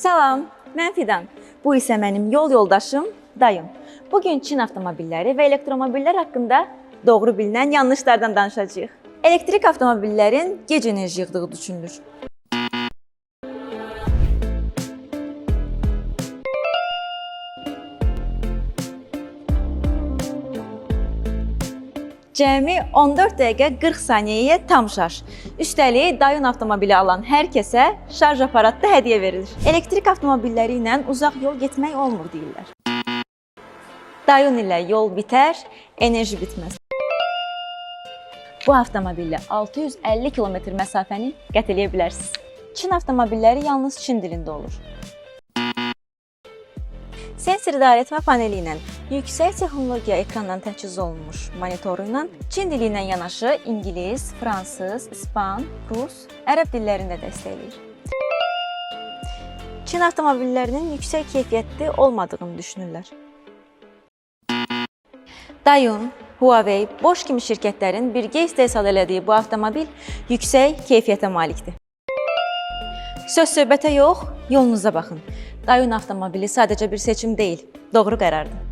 Salam, mən Fidan. Bu isə mənim yol yoldaşım Dayım. Bugün Çin avtomobilləri və elektromobillər haqqında doğru bilinən yanlışlardan danışacağıq. Elektrik avtomobillərin gec enerji yığdığı düşünülür. Cəmi 14 dəqiqə 40 saniyəyə tam şarj. Üstəlik, Dayın avtomobili alan hər kəsə şarj aparatı da hədiyyə verilir. Elektrik avtomobilləri ilə uzaq yol getmək olmur deyirlər. Dayın ilə yol bitər, enerji bitməz. Bu avtomobillə 650 km məsafəni qət edə bilərsiniz. Çin avtomobilləri yalnız Çin dilində olur. Sensor idarəetmə paneli ilə yüksək texnologiya ekrandan təchiz olunmuş monitoru ilə Çin dili ilə yanaşı İngilis, fransız, ispan, rus, ərəb dillərində dəstəkləyir. Çin avtomobillərinin yüksək keyfiyyətli olmadığını düşünürlər. Dayun, Huawei, Bosch kimi şirkətlərin birgə istehsal elədiyi bu avtomobil yüksək keyfiyyətə malikdir. Söz-söhbətə yox, yolunuza baxın. Dayun avtomobili sadəcə bir seçim deyil, doğru qərardır.